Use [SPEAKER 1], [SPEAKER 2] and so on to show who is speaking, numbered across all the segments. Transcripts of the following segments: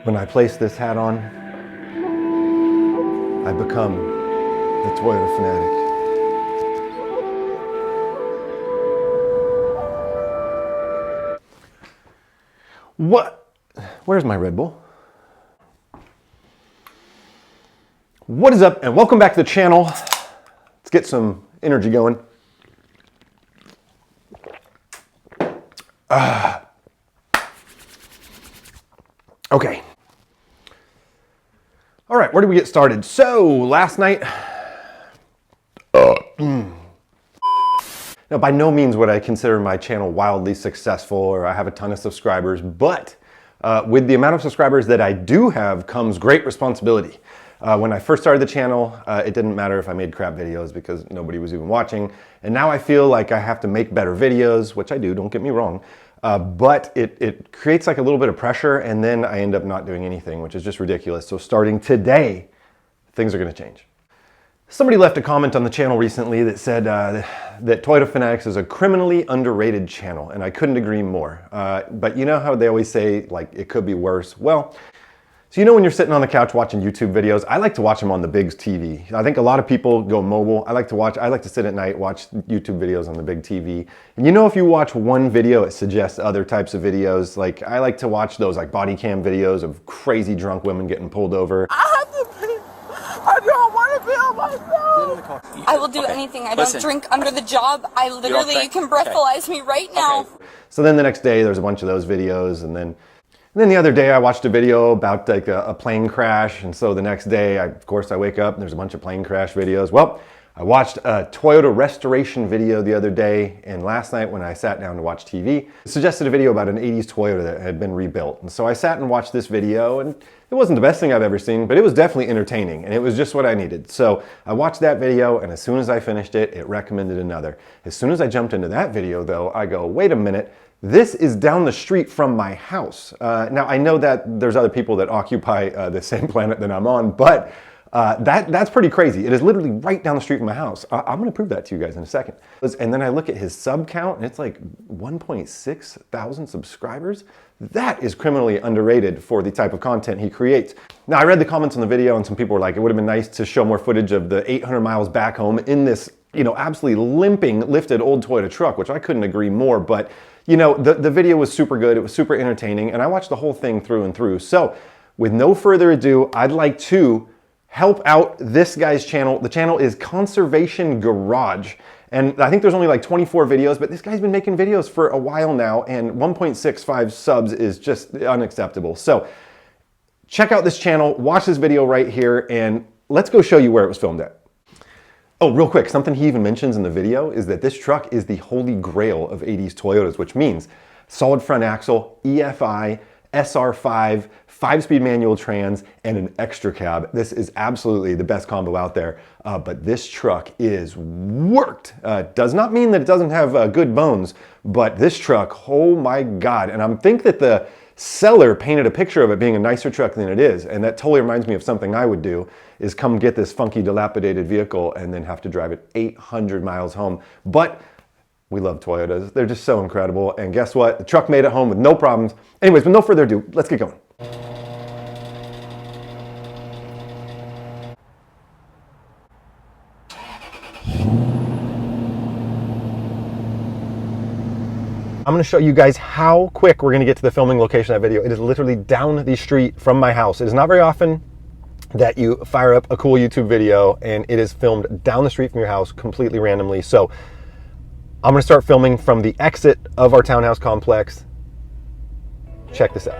[SPEAKER 1] When I place this hat on, I become the Toyota fanatic. What? Where's my Red Bull? What is up, and welcome back to the channel. Let's get some energy going. Okay. All right, where do we get started? So, last night, now by no means would I consider my channel wildly successful or I have a ton of subscribers, but with the amount of subscribers that I do have comes great responsibility. When I first started the channel, it didn't matter if I made crap videos because nobody was even watching. And now I feel like I have to make better videos, which I do, don't get me wrong. But it creates like a little bit of pressure, and then I end up not doing anything, which is just ridiculous. So starting today, things are gonna change. Somebody left a comment on the channel recently that said that Toyota Fanatics is a criminally underrated channel, and I couldn't agree more. But you know how they always say, like, it could be worse? Well, so you know when you're sitting on the couch watching YouTube videos, I like to watch them on the big TV. I think a lot of people go mobile. I like to sit at night, watch YouTube videos on the big TV. And you know, if you watch one video, it suggests other types of videos. Like, I like to watch those like body cam videos of crazy drunk women getting pulled over.
[SPEAKER 2] I don't want to be on myself. I will do anything. I don't drink under the job. I literally, you can breathalyze me right now.
[SPEAKER 1] Okay. So then the next day, there's a bunch of those videos, and then the other day I watched a video about like a plane crash, and so the next day, of course, I wake up and there's a bunch of plane crash videos. Well, I watched a Toyota restoration video the other day, and last night when I sat down to watch TV, it suggested a video about an 80s Toyota that had been rebuilt. And so I sat and watched this video, and it wasn't the best thing I've ever seen, but it was definitely entertaining, and it was just what I needed. So I watched that video, and as soon as I finished it, it recommended another. As soon as I jumped into that video though, I go, wait a minute, this is down the street from my house. Now I know that there's other people that occupy the same planet that I'm on, but that's pretty crazy. It is literally right down the street from my house. I'm gonna prove that to you guys in a second. And then I look at his sub count, and it's like 1.6 thousand subscribers. That is criminally underrated for the type of content he creates. Now, I read the comments on the video, and some people were like, it would have been nice to show more footage of the 800 miles back home in this, you know, absolutely limping, lifted old Toyota truck, which I couldn't agree more. But, you know, the video was super good. It was super entertaining, and I watched the whole thing through and through. So, with no further ado, I'd like to help out this guy's channel. The channel is Conservation Garage. And I think there's only like 24 videos, but this guy's been making videos for a while now, and 1.65 subs is just unacceptable. So check out this channel, watch this video right here, and let's go show you where it was filmed at. Oh, real quick, something he even mentions in the video is that this truck is the holy grail of 80s Toyotas, which means solid front axle, EFI, SR5, 5-speed manual trans, and an extra cab. This is absolutely the best combo out there, but this truck is worked. Does not mean that it doesn't have good bones, but this truck, oh my God. And I think that the seller painted a picture of it being a nicer truck than it is, and that totally reminds me of something I would do, is come get this funky dilapidated vehicle and then have to drive it 800 miles home. But we love Toyotas. They're just so incredible. And guess what? The truck made it home with no problems. Anyways, with no further ado, let's get going. I'm gonna show you guys how quick we're gonna get to the filming location of that video. It is literally down the street from my house. It is not very often that you fire up a cool YouTube video and it is filmed down the street from your house completely randomly. So I'm gonna start filming from the exit of our townhouse complex. Check this out.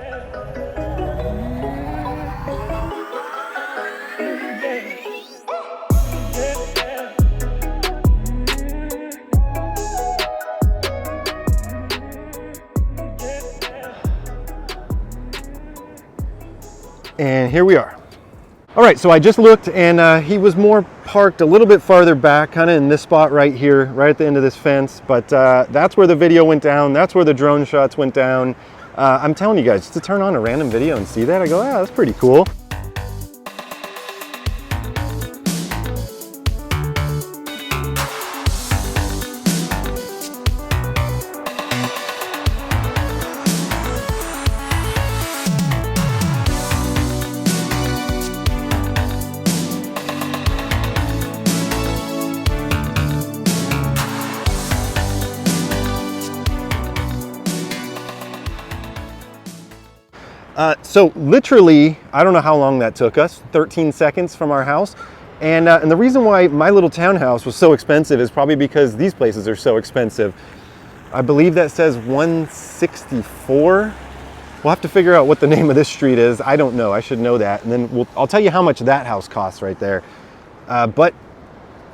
[SPEAKER 1] And here we are. All right, so I just looked, and he was more parked a little bit farther back, kind of in this spot right here, right at the end of this fence. But that's where the video went down. That's where the drone shots went down. I'm telling you guys, just to turn on a random video and see that, I go, ah, that's pretty cool. So literally, I don't know how long that took us, 13 seconds from our house. And the reason why my little townhouse was so expensive is probably because these places are so expensive. I believe that says 164. We'll have to figure out what the name of this street is. I don't know, I should know that. And then I'll tell you how much that house costs right there. But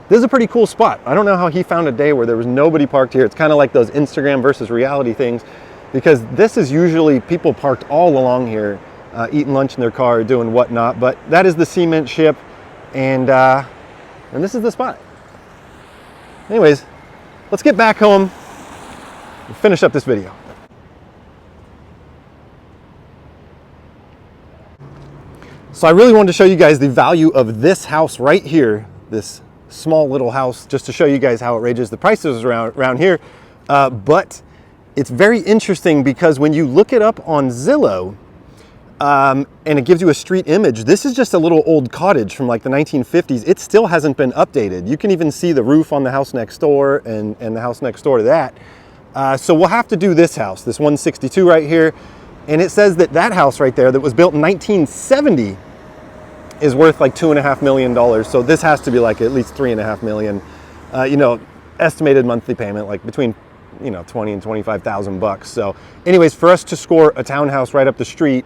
[SPEAKER 1] this is a pretty cool spot. I don't know how he found a day where there was nobody parked here. It's kind of like those Instagram versus reality things, because this is usually people parked all along here, eating lunch in their car, doing whatnot. But that is the cement ship, and this is the spot. Anyways, let's get back home and finish up this video. So I really wanted to show you guys the value of this house right here, this small little house, just to show you guys how outrageous the prices around here. But it's very interesting because when you look it up on Zillow, and it gives you a street image, this is just a little old cottage from like the 1950s. It still hasn't been updated. You can even see the roof on the house next door and the house next door to that. So we'll have to do this house, this 162 right here. And it says that that house right there that was built in 1970 is worth like $2.5 million. So this has to be like at least $3.5 million. You know, estimated monthly payment like between, you know, 20 and 25,000 bucks. So anyways, for us to score a townhouse right up the street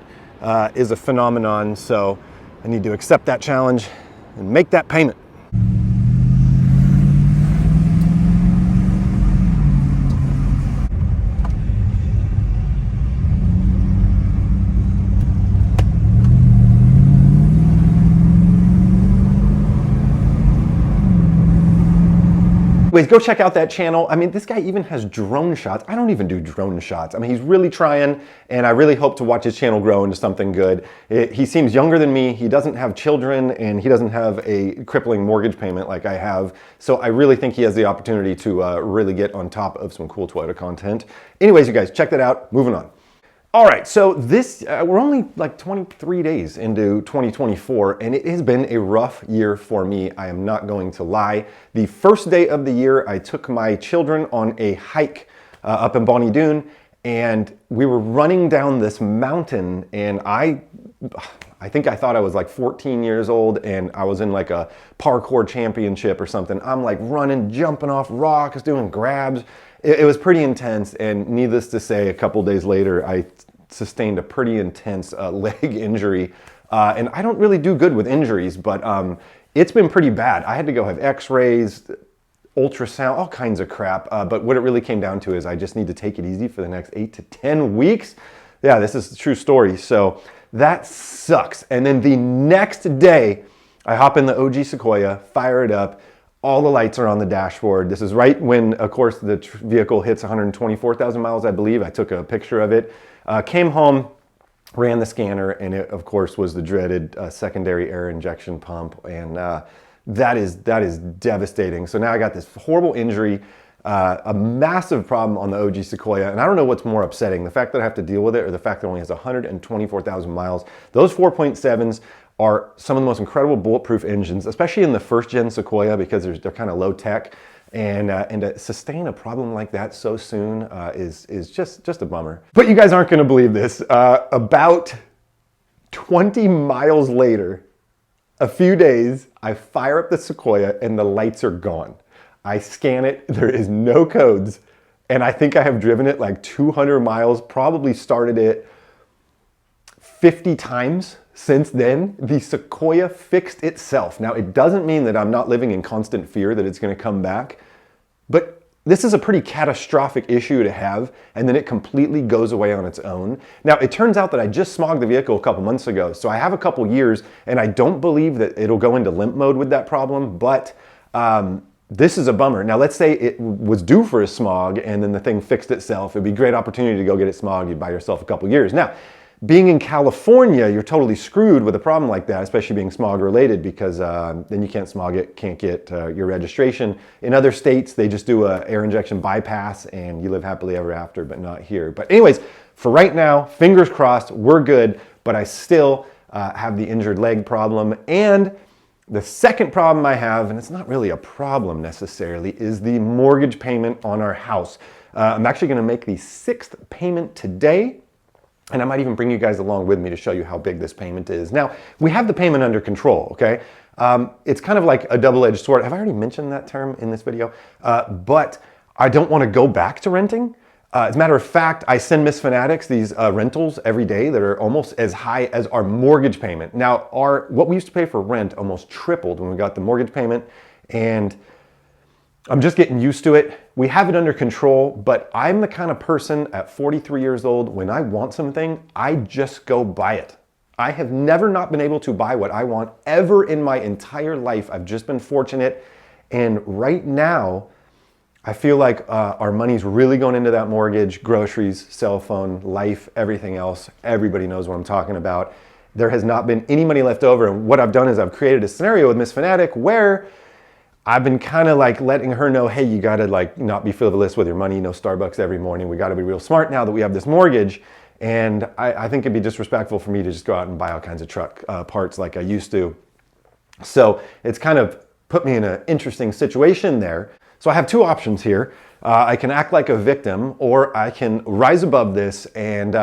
[SPEAKER 1] is a phenomenon. So I need to accept that challenge and make that payment. Anyways, go check out that channel. I mean, this guy even has drone shots. I don't even do drone shots. I mean, he's really trying, and I really hope to watch his channel grow into something good. He seems younger than me. He doesn't have children, and he doesn't have a crippling mortgage payment like I have. So I really think he has the opportunity to really get on top of some cool Toyota content. Anyways, you guys, check that out. Moving on. All right, so this, we're only like 23 days into 2024, and it has been a rough year for me. I am not going to lie. The first day of the year, I took my children on a hike up in Bonnie Doon, and we were running down this mountain, and I think I thought I was like 14 years old, and I was in like a parkour championship or something. I'm like running, jumping off rocks, doing grabs. It was pretty intense, and needless to say, a couple days later, I sustained a pretty intense leg injury. And I don't really do good with injuries, but it's been pretty bad. I had to go have x-rays, ultrasound, all kinds of crap. But what it really came down to is I just need to take it easy for the next 8 to 10 weeks. Yeah, this is a true story. So that sucks. And then the next day, I hop in the OG Sequoia, fire it up. All the lights are on the dashboard. This is right when, of course, the vehicle hits 124,000 miles, I believe. I took a picture of it. Came home, ran the scanner, and it, of course, was the dreaded secondary air injection pump. And that is devastating. So now I got this horrible injury, a massive problem on the OG Sequoia. And I don't know what's more upsetting, the fact that I have to deal with it or the fact that it only has 124,000 miles. Those 4.7s are some of the most incredible bulletproof engines, especially in the first gen Sequoia, because they're kind of low tech, and to sustain a problem like that so soon is just a bummer. But you guys aren't going to believe this. About 20 miles later, a few days, I fire up the Sequoia and the lights are gone. I scan it, there is no codes, and I think I have driven it like 200 miles, probably started it 50 times. Since then, the Sequoia fixed itself. Now, it doesn't mean that I'm not living in constant fear that it's going to come back, but this is a pretty catastrophic issue to have, and then it completely goes away on its own. Now, it turns out that I just smogged the vehicle a couple months ago, so I have a couple years, and I don't believe that it'll go into limp mode with that problem, but this is a bummer. Now, let's say it was due for a smog, and then the thing fixed itself. It'd be a great opportunity to go get it smogged. You'd buy yourself a couple years. Now, being in California, you're totally screwed with a problem like that, especially being smog related, because then you can't smog it, can't get your registration. In other states, they just do a air injection bypass and you live happily ever after, but not here. But anyways, for right now, fingers crossed, we're good, but I still have the injured leg problem. And the second problem I have, and it's not really a problem necessarily, is the mortgage payment on our house. I'm actually gonna make the 6th payment today. And I might even bring you guys along with me to show you how big this payment is. Now, we have the payment under control, okay? It's kind of like a double-edged sword. Have I already mentioned that term in this video? But I don't want to go back to renting. As a matter of fact, I send Miss Fanatics these rentals every day that are almost as high as our mortgage payment. Now, what we used to pay for rent almost tripled when we got the mortgage payment, and I'm just getting used to it. We have it under control, but I'm the kind of person at 43 years old, when I want something, I just go buy it. I have never not been able to buy what I want ever in my entire life. I've just been fortunate. And right now, I feel like our money's really going into that mortgage, groceries, cell phone, life, everything else. Everybody knows what I'm talking about. There has not been any money left over. And what I've done is I've created a scenario with Miss Fanatic where I've been kind of like letting her know, hey, you got to like not be frivolous with your money, no Starbucks every morning. We got to be real smart now that we have this mortgage. And I think it'd be disrespectful for me to just go out and buy all kinds of truck parts like I used to. So it's kind of put me in an interesting situation there. So I have two options here. I can act like a victim, or I can rise above this. And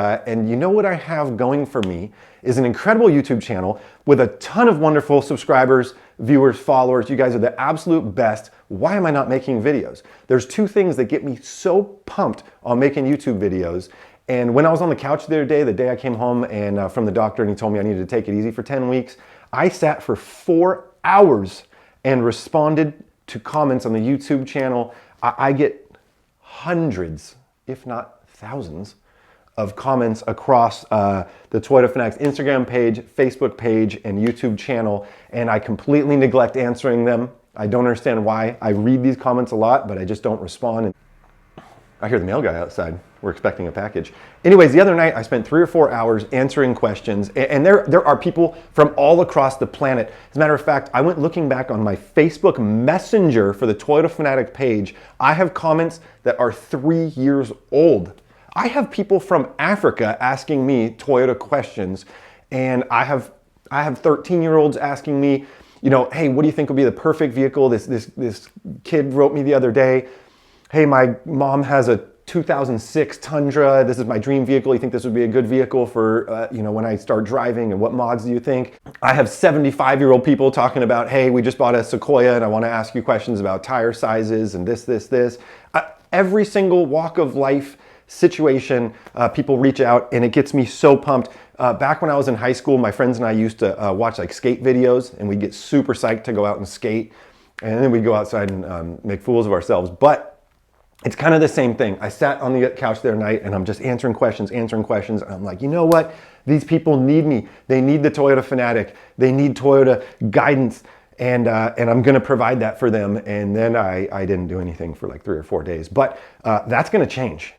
[SPEAKER 1] you know what I have going for me is an incredible YouTube channel with a ton of wonderful subscribers, viewers, followers. You guys are the absolute best. Why am I not making videos? There's two things that get me so pumped on making YouTube videos. And when I was on the couch the other day, the day I came home and from the doctor and he told me I needed to take it easy for 10 weeks, I sat for 4 hours and responded to comments on the YouTube channel. I get hundreds, if not thousands, of comments across the Toyota Fanatics Instagram page, Facebook page, and YouTube channel, and I completely neglect answering them. I don't understand why. I read these comments a lot, but I just don't respond. I hear the mail guy outside. We're expecting a package. Anyways, the other night I spent 3 or 4 hours answering questions, and there are people from all across the planet. As a matter of fact, I went looking back on my Facebook Messenger for the Toyota Fanatic page. I have comments that are 3 years old. I have people from Africa asking me Toyota questions, and I have 13-year-olds asking me, you know, hey, what do you think would be the perfect vehicle? This kid wrote me the other day, hey, my mom has a 2006 Tundra. This is my dream vehicle. You think this would be a good vehicle for, you know, when I start driving, and what mods do you think? I have 75-year-old people talking about, hey, we just bought a Sequoia and I want to ask you questions about tire sizes and this. Every single walk of life situation, people reach out, and it gets me so pumped. Back when I was in high school, my friends and I used to watch like skate videos, and we'd get super psyched to go out and skate. And then we'd go outside and make fools of ourselves. But it's kind of the same thing. I sat on the couch the other night and I'm just answering questions. And I'm like, you know what? These people need me. They need the Toyota Fanatic. They need Toyota guidance. And I'm going to provide that for them. And then I didn't do anything for like 3 or 4 days. But that's going to change.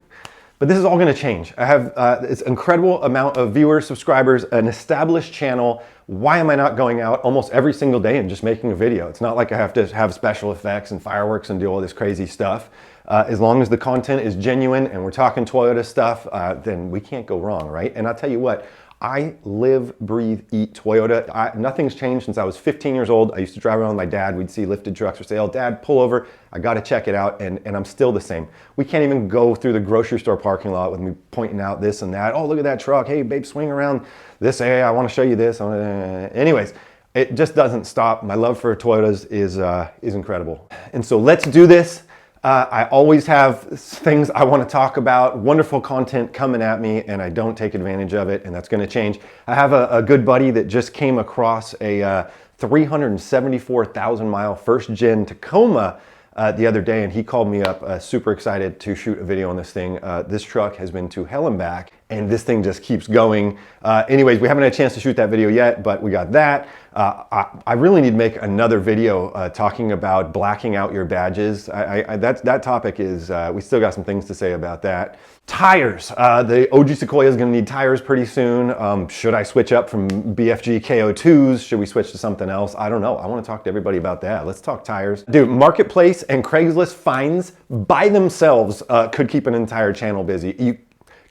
[SPEAKER 1] But this is all going to change. I have this incredible amount of viewers, subscribers, an established channel. Why am I not going out almost every single day and just making a video? It's not like I have to have special effects and fireworks and do all this crazy stuff. As long as the content is genuine and we're talking Toyota stuff, then we can't go wrong, right? And I'll tell you what, I live, breathe, eat Toyota. Nothing's changed since I was 15 years old. I used to drive around with my dad. We'd see lifted trucks for sale. Dad, pull over. I got to check it out. And I'm still the same. We can't even go through the grocery store parking lot with me pointing out this and that. Oh, look at that truck. Hey, babe, swing around this. Hey, I want to show you this. Anyways, it just doesn't stop. My love for Toyotas is incredible. And so let's do this. I always have things I want to talk about, wonderful content coming at me, and I don't take advantage of it, and that's going to change. I have a good buddy that just came across a 374,000 mile first gen Tacoma the other day, and he called me up super excited to shoot a video on this thing. This truck has been to hell and back, and this thing just keeps going. Anyways, we haven't had a chance to shoot that video yet, but we got that. I really need to make another video talking about blacking out your badges. That topic is, we still got some things to say about that. Tires. The OG Sequoia is going to need tires pretty soon. Should I switch up from BFG KO2s? Should we switch to something else? I don't know. I want to talk to everybody about that. Let's talk tires. Dude, Marketplace and Craigslist finds by themselves could keep an entire channel busy. You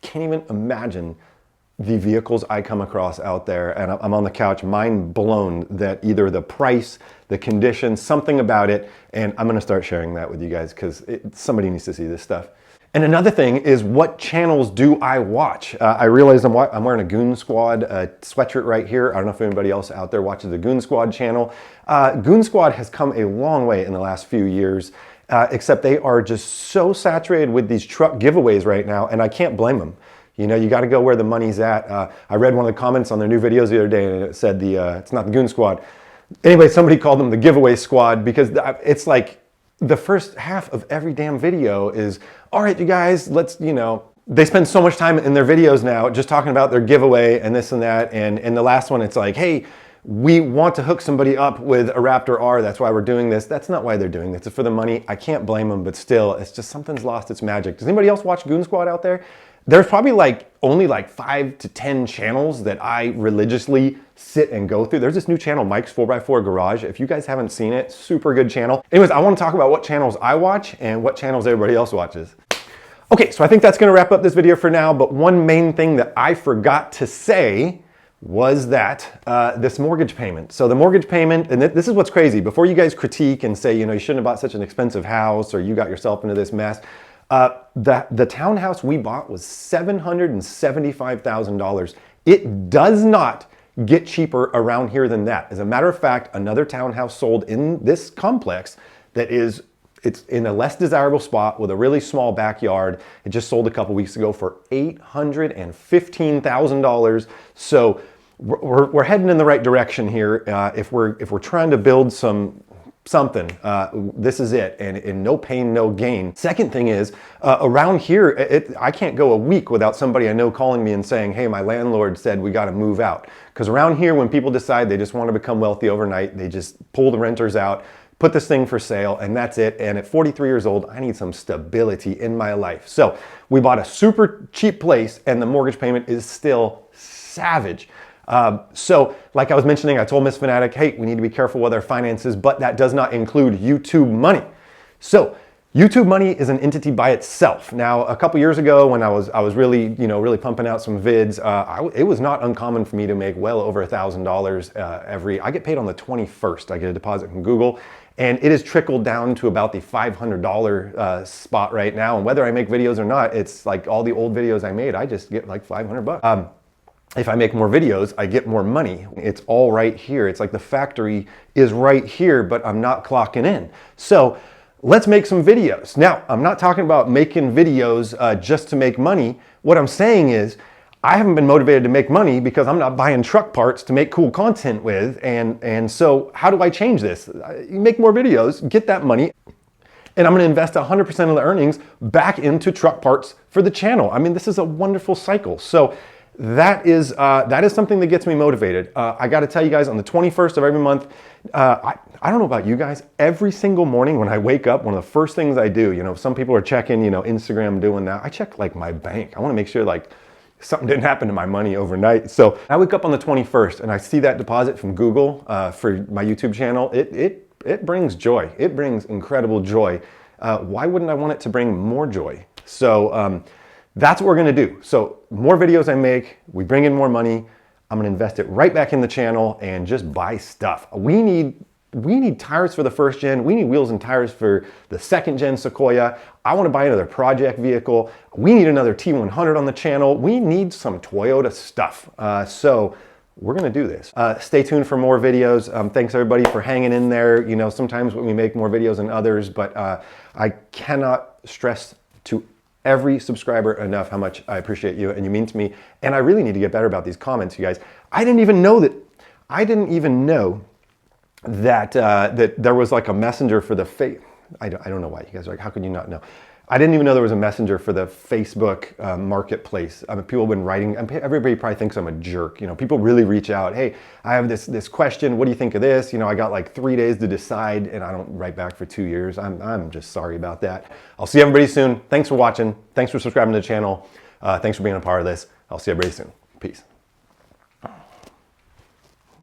[SPEAKER 1] can't even imagine the vehicles I come across out there, and I'm on the couch mind blown that either the price, the condition, something about it, and I'm gonna start sharing that with you guys because somebody needs to see this stuff. And another thing is, what channels do I watch? I realize I'm wearing a Goon Squad sweatshirt right here. I don't know if anybody else out there watches the Goon Squad channel. Goon Squad has come a long way in the last few years, except they are just so saturated with these truck giveaways right now, and I can't blame them. You know, you got to go where the money's at. I read one of the comments on their new videos the other day, and it said it's not the Goon Squad. Anyway, somebody called them the Giveaway Squad, because it's like the first half of every damn video is, all right, you guys, let's, you know, they spend so much time in their videos now just talking about their giveaway and this and that. And in the last one, it's like, hey, we want to hook somebody up with a Raptor R. That's why we're doing this. That's not why they're doing this. It's for the money. I can't blame them, but still, it's just something's lost its magic. Does anybody else watch Goon Squad out there? There's probably only 5 to 10 channels that I religiously sit and go through. There's this new channel, Mike's 4x4 Garage. If you guys haven't seen it, super good channel. Anyways, I want to talk about what channels I watch and what channels everybody else watches. Okay, so I think that's going to wrap up this video for now, but one main thing that I forgot to say was that this mortgage payment. So the mortgage payment, and this is what's crazy, before you guys critique and say, you know, you shouldn't have bought such an expensive house or you got yourself into this mess, the townhouse we bought was $775,000. It does not get cheaper around here than that. As a matter of fact, another townhouse sold in this complex it's in a less desirable spot with a really small backyard. It just sold a couple weeks ago for $815,000. So we're heading in the right direction here. If we're trying to build something, this is it, and no pain, no gain. Second thing is, around here, I can't go a week without somebody I know calling me and saying, hey, my landlord said we got to move out. Because around here, when people decide they just want to become wealthy overnight, they just pull the renters out, put this thing for sale, and that's it. And at 43 years old, I need some stability in my life. So we bought a super cheap place, and the mortgage payment is still savage. So like I was mentioning, I told Miss Fanatic, hey, we need to be careful with our finances, but that does not include YouTube money. So YouTube money is an entity by itself. Now, a couple years ago when I was really, really pumping out some vids, it was not uncommon for me to make well over $1,000 I get paid on the 21st. I get a deposit from Google, and it has trickled down to about the $500 spot right now. And whether I make videos or not, it's like all the old videos I made, I just get like $500. If I make more videos, I get more money. It's all right here. It's like the factory is right here, but I'm not clocking in. So let's make some videos. Now, I'm not talking about making videos just to make money. What I'm saying is, I haven't been motivated to make money because I'm not buying truck parts to make cool content with. And so how do I change this? You make more videos, get that money, and I'm going to invest 100% of the earnings back into truck parts for the channel. I mean, this is a wonderful cycle. So that is something that gets me motivated. I got to tell you guys, on the 21st of every month, I don't know about you guys, every single morning when I wake up, one of the first things I do, some people are checking, Instagram, doing that. I check my bank. I want to make sure something didn't happen to my money overnight. So I wake up on the 21st and I see that deposit from Google for my YouTube channel. It brings joy. It brings incredible joy. Why wouldn't I want it to bring more joy? So that's what we're gonna do. So more videos I make, we bring in more money, I'm gonna invest it right back in the channel and just buy stuff. We need tires for the first gen, we need wheels and tires for the second gen Sequoia. I wanna buy another project vehicle. We need another T100 on the channel. We need some Toyota stuff. So we're gonna do this. Stay tuned for more videos. Thanks everybody for hanging in there. Sometimes we make more videos than others, but I cannot stress to every subscriber enough how much I appreciate you and you mean to me. And I really need to get better about these comments, you guys. I didn't even know that there was like a messenger for the I don't know why you guys are like, how could you not know? I didn't even know there was a messenger for the Facebook marketplace. People have been writing, everybody probably thinks I'm a jerk. People really reach out. Hey, I have this question. What do you think of this? I got like 3 days to decide and I don't write back for 2 years. I'm just sorry about that. I'll see everybody soon. Thanks for watching. Thanks for subscribing to the channel. Thanks for being a part of this. I'll see everybody soon. Peace.